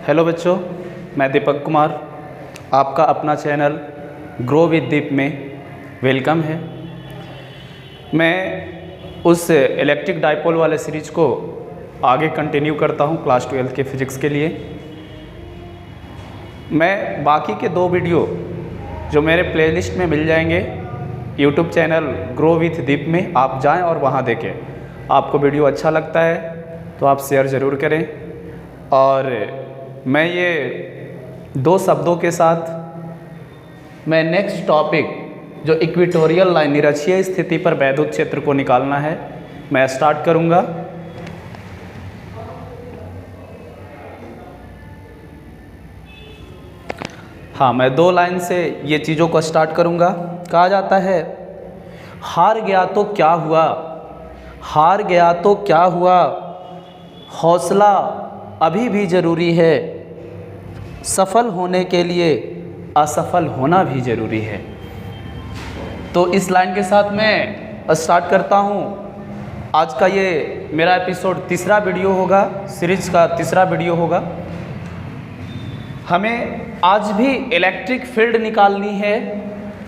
Hello बच्चों, मैं दीपक कुमार, आपका अपना चैनल ग्रो विद दीप में वेलकम है। मैं उस इलेक्ट्रिक डाइपोल वाले सीरीज़ को आगे कंटिन्यू करता हूं क्लास 12 के फिज़िक्स के लिए। मैं बाकी के 2 वीडियो जो मेरे प्लेलिस्ट में मिल जाएंगे यूट्यूब चैनल ग्रो विद दीप में, आप जाएं और वहां देखें। आपको वीडियो अच्छा लगता है तो आप शेयर ज़रूर करें। और मैं ये 2 शब्दों के साथ मैं नेक्स्ट टॉपिक जो इक्वेटोरियल लाइन निरक्षीय स्थिति पर वैद्युत क्षेत्र को निकालना है, मैं स्टार्ट करूंगा। हाँ, मैं 2 लाइन से ये चीज़ों को स्टार्ट करूंगा। कहा जाता है, हार गया तो क्या हुआ, हार गया तो क्या हुआ, हौसला अभी भी ज़रूरी है, सफल होने के लिए असफल होना भी ज़रूरी है। तो इस लाइन के साथ मैं स्टार्ट करता हूँ। आज का ये मेरा एपिसोड 3रा वीडियो होगा, सीरीज़ का 3रा वीडियो होगा। हमें आज भी इलेक्ट्रिक फील्ड निकालनी है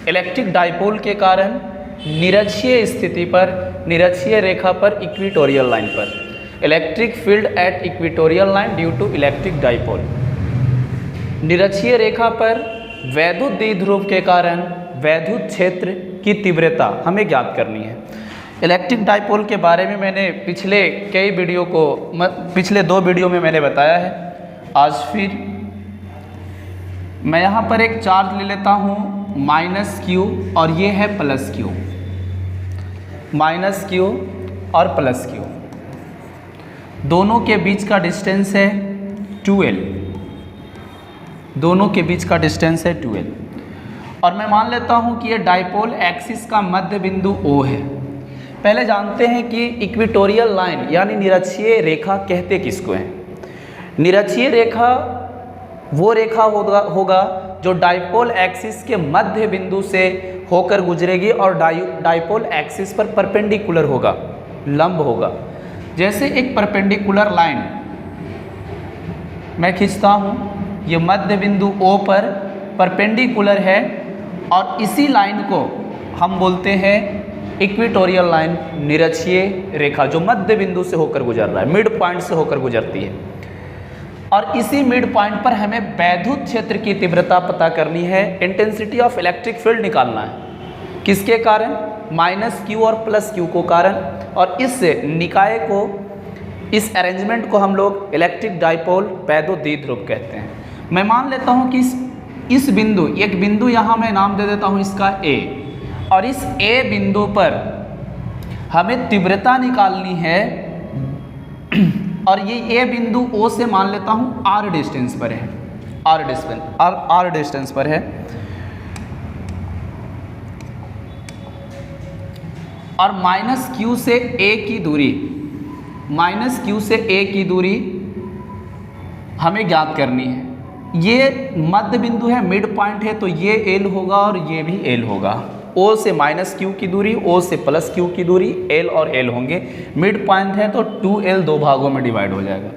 इलेक्ट्रिक डाइपोल के कारण निरक्षीय स्थिति पर, निरक्षीय रेखा पर, इक्वेटोरियल लाइन पर। Electric field at equatorial line due to electric dipole. निरक्षीय रेखा पर वैद्युत द्विध्रुव के कारण वैद्युत क्षेत्र की तीव्रता हमें ज्ञात करनी है। इलेक्ट्रिक डाइपोल के बारे में मैंने पिछले 2 वीडियो में मैंने बताया है। आज फिर मैं यहाँ पर एक चार्ज ले लेता हूँ -q और ये है +q, -q और +q। दोनों के बीच का डिस्टेंस है 2l, दोनों के बीच का डिस्टेंस है 2l। और मैं मान लेता हूं कि ये डाइपोल एक्सिस का मध्य बिंदु O है। पहले जानते हैं कि इक्वेटोरियल लाइन यानी निरक्षीय रेखा कहते किसको हैं। निरक्षीय रेखा वो रेखा होगा जो डाइपोल एक्सिस के मध्य बिंदु से होकर गुजरेगी और डाइपोल एक्सिस पर परपेंडिकुलर होगा, लंब होगा। जैसे एक परपेंडिकुलर लाइन मैं खींचता हूँ, ये मध्य बिंदु O पर परपेंडिकुलर है और इसी लाइन को हम बोलते हैं इक्वेटोरियल लाइन, निरक्षीय रेखा जो मध्य बिंदु से होकर गुजर रहा है, मिड पॉइंट से होकर गुजरती है। और इसी मिड पॉइंट पर हमें वैद्युत क्षेत्र की तीव्रता पता करनी है, इंटेंसिटी ऑफ इलेक्ट्रिक फील्ड निकालना है। किसके कारण? -q और +q को कारण। और इस निकाय को, इस अरेंजमेंट को हम लोग इलेक्ट्रिक डाइपोल वैद्युत द्विध्रुव कहते हैं। मैं मान लेता हूं कि इस बिंदु, एक बिंदु यहाँ मैं नाम दे देता हूं इसका A, और इस A बिंदु पर हमें तीव्रता निकालनी है। और ये A बिंदु O से मान लेता हूं r डिस्टेंस पर है, r डिस्टेंस पर है। और -q से A की दूरी, -q से A की दूरी हमें ज्ञात करनी है। ये मध्य बिंदु है, मिड पॉइंट है, तो ये L होगा और ये भी L होगा। O से -q की दूरी, O से +q की दूरी, L और L होंगे। मिड पॉइंट है तो 2L 2 भागों में डिवाइड हो जाएगा।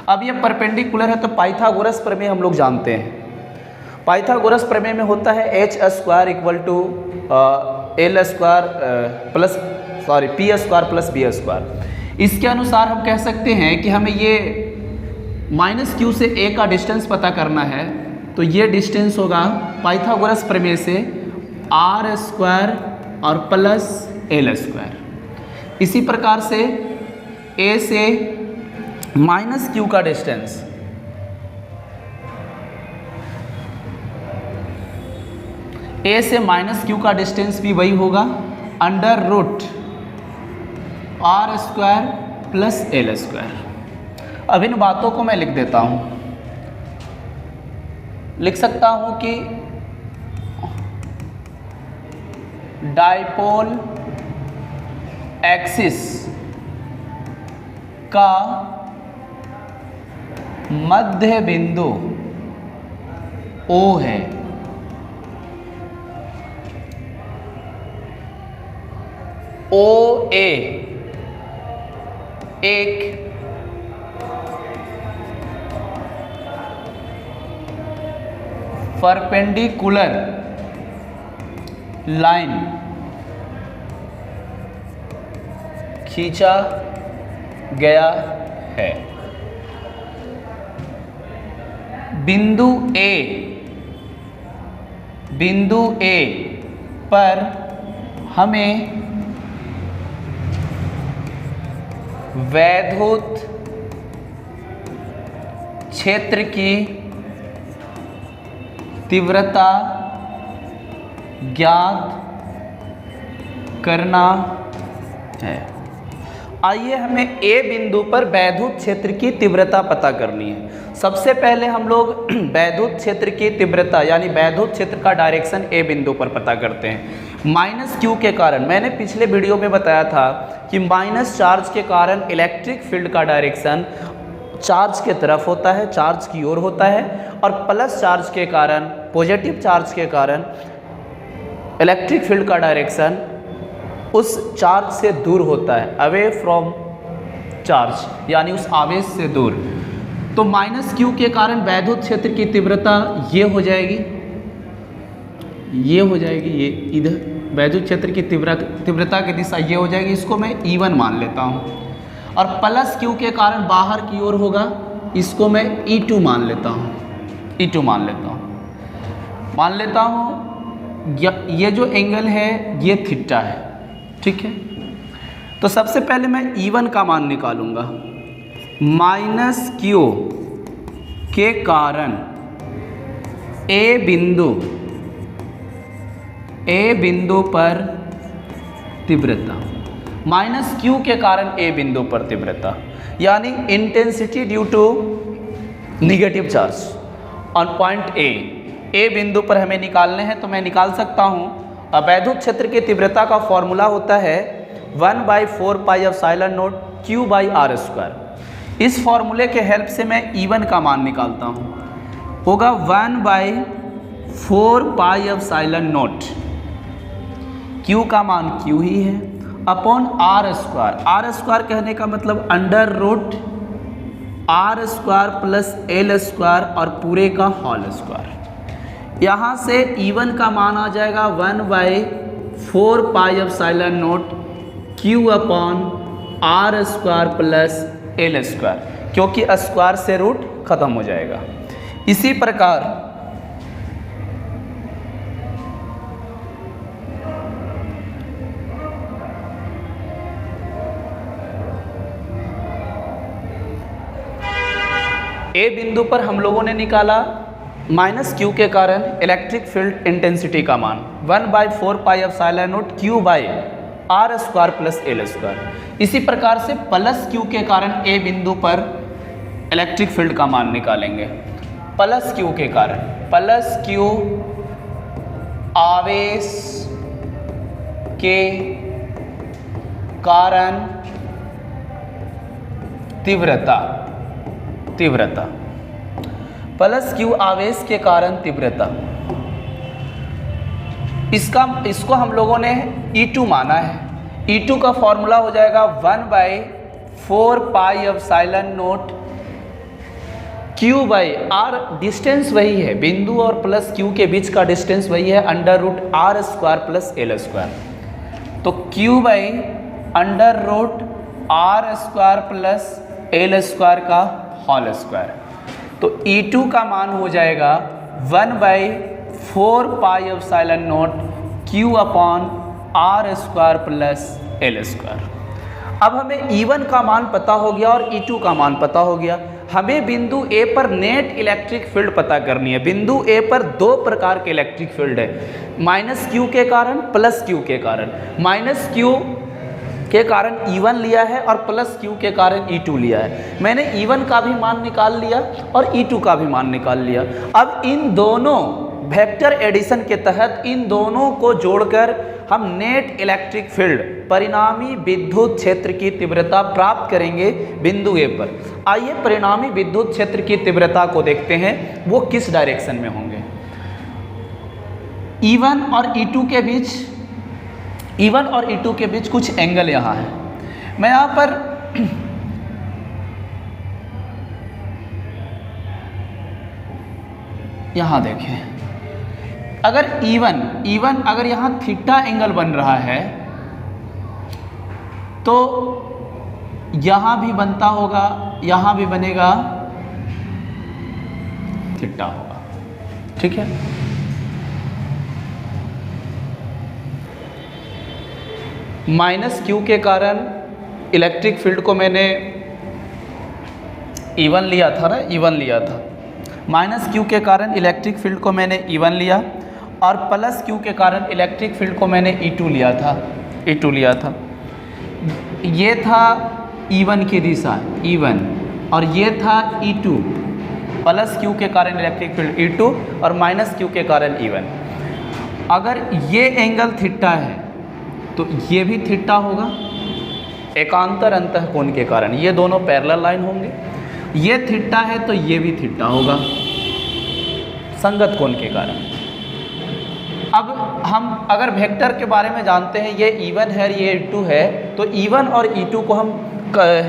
अब ये परपेंडिकुलर है तो पाइथागोरस प्रमेय हम लोग जानते हैं। पाइथागोरस प्रमेय में होता है h² = L² P² + B²। इसके अनुसार हम कह सकते हैं कि हमें ये -q से A का डिस्टेंस पता करना है, तो ये डिस्टेंस होगा पाइथागोरस प्रमेय से r² और +L²। इसी प्रकार से A से -q का डिस्टेंस, A से -q का डिस्टेंस भी वही होगा √r² + L²। अब इन बातों को मैं लिख देता हूं, लिख सकता हूं कि डाइपोल एक्सिस का मध्य बिंदु O है। OA एक परपेंडिकुलर लाइन खींचा गया है। बिंदु ए पर हमें वैद्युत क्षेत्र की तीव्रता ज्ञात करना है। आइए हमें ए बिंदु पर वैद्युत क्षेत्र की तीव्रता पता करनी है। सबसे पहले हम लोग वैद्युत क्षेत्र की तीव्रता यानी वैद्युत क्षेत्र का डायरेक्शन ए बिंदु पर पता करते हैं। माइनस क्यू के कारण, मैंने पिछले वीडियो में बताया था कि माइनस चार्ज के कारण इलेक्ट्रिक फील्ड का डायरेक्शन चार्ज के तरफ होता है, चार्ज की ओर होता है, और प्लस चार्ज के कारण, पॉजिटिव चार्ज के कारण इलेक्ट्रिक फील्ड का डायरेक्शन उस चार्ज से दूर होता है, अवे फ्रॉम चार्ज, यानी उस आवेश से दूर। तो माइनस क्यू के कारण वैद्युत क्षेत्र की तीव्रता ये हो जाएगी, ये इधर वैद्युत क्षेत्र की तीव्रता की दिशा ये हो जाएगी, इसको मैं E1 मान लेता हूँ। और प्लस क्यू के कारण बाहर की ओर होगा, इसको मैं E2 मान लेता हूँ, मान लेता हूँ। ये जो एंगल है ये थीटा है, ठीक है। तो सबसे पहले मैं E1 का मान निकालूंगा। माइनस क्यू के कारण ए बिंदु पर तीव्रता, माइनस क्यू के कारण ए बिंदु पर तीव्रता यानी intensity due to negative charge on point A बिंदु पर हमें निकालने हैं। तो मैं निकाल सकता हूँ। वैद्युत क्षेत्र की तीव्रता का फॉर्मूला होता है 1/4πε0 Q/r²। इस फॉर्मूले के हेल्प से मैं E1 का मान निकालता हूँ, होगा 1/4πε0, Q का मान Q ही है, अपॉन r²। r² कहने का मतलब under root r² plus l² और पूरे का होल स्क्वायर। यहाँ से E1 का मान आ जाएगा 1/4πε0 Q/r² प्लस l², क्योंकि स्क्वायर से रूट खत्म हो जाएगा। इसी प्रकार ए बिंदु पर हम लोगों ने निकाला माइनस क्यू के कारण इलेक्ट्रिक फील्ड इंटेंसिटी का मान 1/4πε0 Q/r² प्लस l²। इसी प्रकार से प्लस क्यू के कारण ए बिंदु पर इलेक्ट्रिक फील्ड का मान निकालेंगे। प्लस क्यू के कारण, प्लस क्यू आवेश के कारण तीव्रता, प्लस क्यू आवेश के कारण तीव्रता, इसको हम लोगों ने E2 माना है। E2 का फॉर्मूला हो जाएगा 1/4πε0 Q/r। डिस्टेंस वही है, बिंदु और प्लस क्यू के बीच का डिस्टेंस वही है, under root r² plus l²। तो Q/√r² प्लस l² का होल स्क्वायर। तो E2 का मान हो जाएगा 1/4πε0 Q/r² प्लस l²। अब हमें E1 का मान पता हो गया और E2 का मान पता हो गया। हमें बिंदु ए पर नेट इलेक्ट्रिक फील्ड पता करनी है। बिंदु ए पर दो प्रकार के इलेक्ट्रिक फील्ड है, माइनस क्यू के कारण, प्लस क्यू के कारण। माइनस क्यू के कारण E1 लिया है और प्लस क्यू के कारण E2 लिया है। मैंने E1 का भी मान निकाल लिया और E2 का भी मान निकाल लिया। अब इन दोनों वेक्टर एडिशन के तहत इन दोनों को जोड़कर हम नेट इलेक्ट्रिक फील्ड, परिणामी विद्युत क्षेत्र की तीव्रता प्राप्त करेंगे बिंदु ए पर। आइए परिणामी विद्युत क्षेत्र की तीव्रता को देखते हैं, वो किस डायरेक्शन में होंगे। E1 और E2 के बीच कुछ एंगल यहाँ है। मैं यहाँ पर यहाँ देखें, अगर इवन अगर यहाँ थीटा एंगल बन रहा है तो यहाँ भी बनता होगा, यहाँ भी बनेगा, थीटा होगा। ठीक है, माइनस क्यू के कारण इलेक्ट्रिक फील्ड को मैंने इवन लिया था ना, इवन लिया था। माइनस क्यू के कारण इलेक्ट्रिक फील्ड को मैंने इवन लिया और प्लस क्यू के कारण इलेक्ट्रिक फील्ड को मैंने E2 लिया था, E2 लिया था। ये था E1 की दिशा, E1, और ये था E2, प्लस क्यू के कारण इलेक्ट्रिक फील्ड E2 और माइनस क्यू के कारण E1। अगर ये एंगल थीटा है तो ये भी थीटा होगा एकांतर अंतःकोण के कारण, ये दोनों पैरेलल लाइन होंगे। ये थीटा है तो ये भी थीटा होगा संगत कोण के कारण। अब हम अगर वेक्टर के बारे में जानते हैं, ये E1 है, ये E2 है, तो E1 और E2 को हम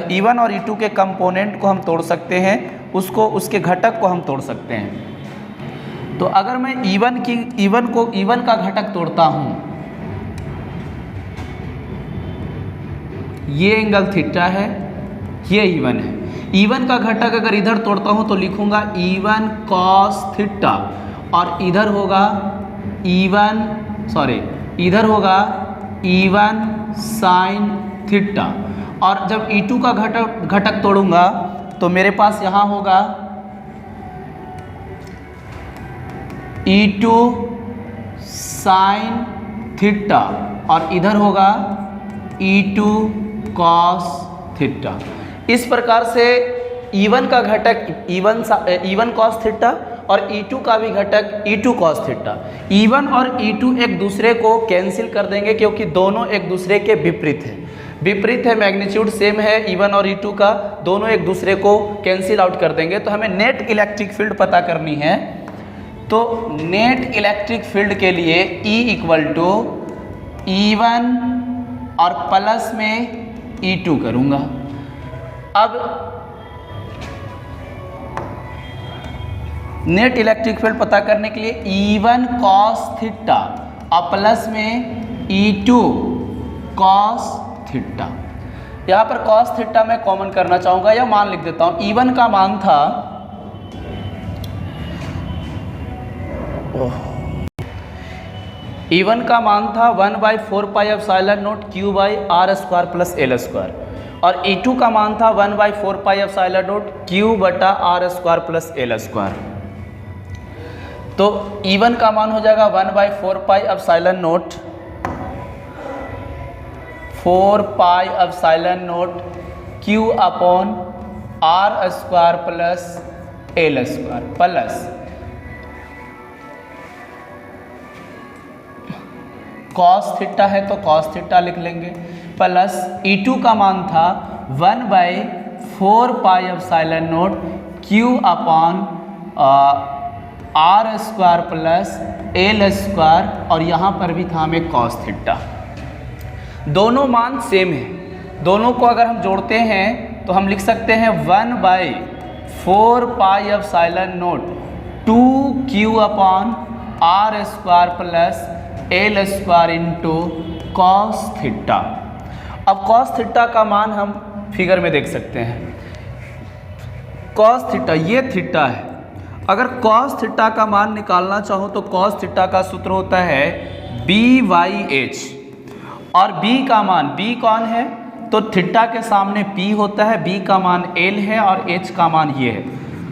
E1 और E2 के कंपोनेंट को हम तोड़ सकते हैं, उसको उसके घटक को हम तोड़ सकते हैं। तो अगर मैं E1 का घटक तोड़ता हूँ, ये एंगल थीटा है, ये E1 है। E1 का घटक अगर इधर तोड़ता हूँ तो लिखूंगा E1 cos थीटा, और इधर होगा इधर होगा E1 sin थीटा। और जब E2 का घटक तोड़ूंगा तो मेरे पास यहाँ होगा E2 sin थीटा, और इधर होगा E2 cos थीटा। इस प्रकार से E1 का घटक E1 cos थीटा और E2 का भी घटक E2 cos थीटा। E1 और E2 एक दूसरे को कैंसिल कर देंगे क्योंकि दोनों एक दूसरे के विपरीत है, मैग्नीट्यूड सेम है E1 और E2 का, दोनों एक दूसरे को कैंसिल आउट कर देंगे। तो हमें नेट इलेक्ट्रिक फील्ड पता करनी है, तो नेट इलेक्ट्रिक फील्ड के लिए E = E1 और प्लस में E2 करूँगा। अब नेट इलेक्ट्रिक फील्ड पता करने के लिए E1 cos थीटा और प्लस में E2 cos थीटा। यहाँ पर cos थीटा मैं कॉमन करना चाहूँगा या मान लिख देता हूँ। E1 का मान था E1 का मान था 1/4πε0 Q/r² प्लस L² और E2 का मान था 1/4πε0 Q/r² प्लस L²। तो E1 का मान हो जाएगा 1/4πε0 Q/r² plus L² plus cos theta है तो cos थीटा लिख लेंगे, प्लस E2 का मान था 1/4πε0 Q/r² प्लस L² और यहाँ पर भी था हमें cos थीटा। दोनों मान सेम है, दोनों को अगर हम जोड़ते हैं तो हम लिख सकते हैं 1/4πε0 2Q/r² plus L² into cos theta. अब cos थीटा का मान हम फिगर में देख सकते हैं। cos थीटा ये थीटा है, अगर cos थीटा का मान निकालना चाहो तो cos थीटा का सूत्र होता है BH, और B का मान, B कौन है तो थीटा के सामने P होता है, B का मान L है और H का मान ये है,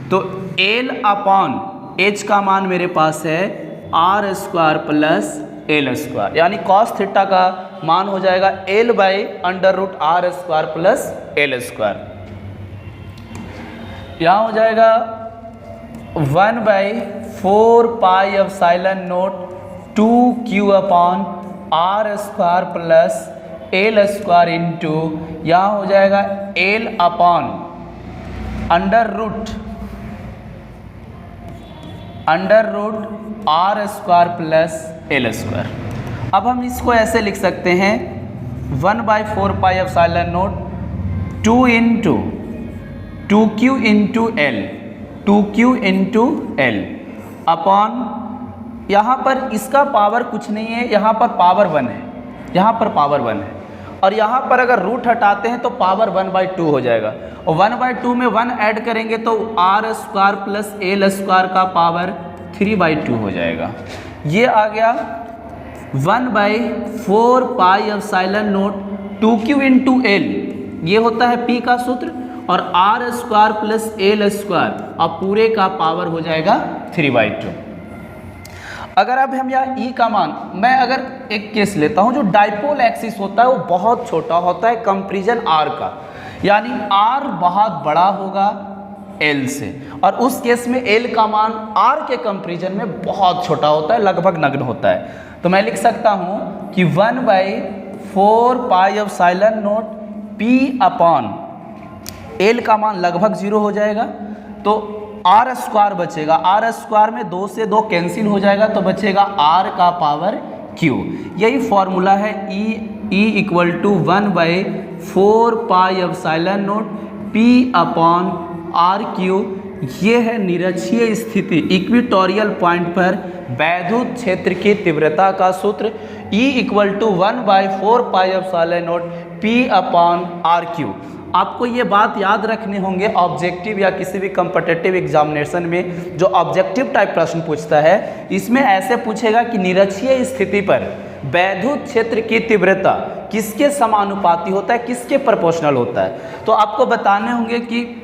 तो L/H का मान मेरे पास है r² प्लस L², यानी cos थीटा का मान हो जाएगा L/√r² प्लस L²। यहाँ हो जाएगा 1/4πε0 2Q/r² प्लस L² इंटू यहाँ हो जाएगा L/√r² प्लस L²। अब हम इसको ऐसे लिख सकते हैं 1/4πε0 2Q इंटू L अपॉन यहाँ पर इसका पावर कुछ नहीं है, यहाँ पर पावर 1 है, यहाँ पर पावर 1 है, और यहाँ पर अगर रूट हटाते हैं तो पावर 1/2 हो जाएगा, और 1/2 में 1 ऐड करेंगे तो r² प्लस l² का पावर 3/2 हो जाएगा। ये आ गया 1/4 pi epsilon not 2q into l, ये होता है p का सूत्र, और r² प्लस l² अब पूरे का पावर हो जाएगा 3/2। अगर अब हम यहाँ E का मान, मैं अगर एक केस लेता हूँ, जो डाइपोल एक्सिस होता है वो बहुत छोटा होता है कंपैरिजन R का, यानी R बहुत बड़ा होगा L से, और उस केस में L का मान R के कंपैरिजन में बहुत छोटा होता है, लगभग नगण्य होता है। तो मैं लिख सकता हूँ कि 1/4 pi epsilon naught P upon L का मान लगभग 0 हो जाएगा, तो r² बचेगा, r² में 2 से 2 कैंसिल हो जाएगा, तो बचेगा r का पावर q। यही फॉर्मूला है E equal to 1/4 pi epsilon naught P upon RQ। ये है निरक्षीय स्थिति इक्वेटोरियल पॉइंट पर वैद्युत क्षेत्र की तीव्रता का सूत्र, E equal to 1/4 pi epsilon naught P upon RQ। आपको ये बात याद रखने होंगे, ऑब्जेक्टिव या किसी भी कॉम्पिटिटिव एग्जामिनेशन में जो ऑब्जेक्टिव टाइप प्रश्न पूछता है, इसमें ऐसे पूछेगा कि निरक्षीय स्थिति पर वैद्युत क्षेत्र की तीव्रता किसके समानुपाती होता है, किसके प्रोपोर्शनल होता है। तो आपको बताने होंगे कि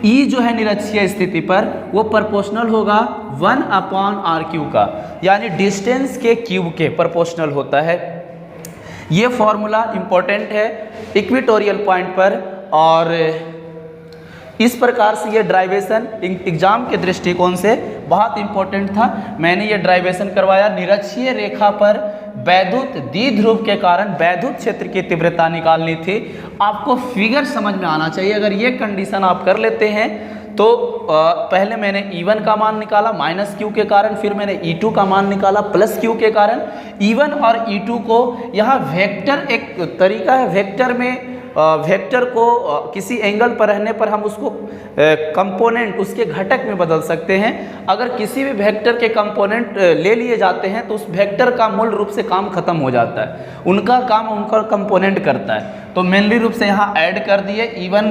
E जो है निरक्षीय स्थिति पर वो प्रोपोर्शनल होगा 1/RQ का, यानी डिस्टेंस के क्यूब के प्रोपोर्शनल होता है। ये फॉर्मूला इम्पोर्टेंट है इक्वेटोरियल पॉइंट पर, और इस प्रकार से ये ड्राइवेशन एग्जाम के दृष्टिकोण से बहुत इंपॉर्टेंट था। मैंने ये ड्राइवेशन करवाया, निरक्षीय रेखा पर वैद्युत द्विध्रुव के कारण वैद्युत क्षेत्र की तीव्रता निकालनी थी। आपको फिगर समझ में आना चाहिए, अगर ये कंडीशन आप कर लेते हैं तो पहले मैंने E1 का मान निकाला माइनस Q के कारण, फिर मैंने E2 का मान निकाला प्लस Q के कारण। E1 और E2 को यहाँ वेक्टर, एक तरीका है वेक्टर में, वेक्टर को किसी एंगल पर रहने पर हम उसको कंपोनेंट, उसके घटक में बदल सकते हैं। अगर किसी भी वेक्टर के कंपोनेंट ले लिए जाते हैं तो उस वेक्टर का मूल रूप से काम खत्म हो जाता है, उनका काम उनका कंपोनेंट करता है। तो मेनली रूप से यहाँ ऐड कर दिए E1,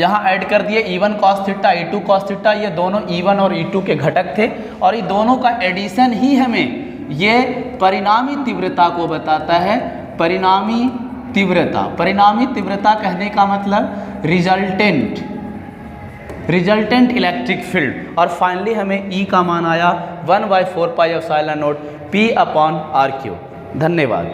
यहाँ ऐड कर दिए E1 cos theta, E2 cos theta, ये दोनों E1 और E2 के घटक थे, और ये दोनों का एडिशन ही हमें ये परिणामी तीव्रता को बताता है। परिणामी तीव्रता कहने का मतलब रिजल्टेंट इलेक्ट्रिक फील्ड। और फाइनली हमें E का मान आया 1/4 pi epsilon naught P upon RQ। धन्यवाद।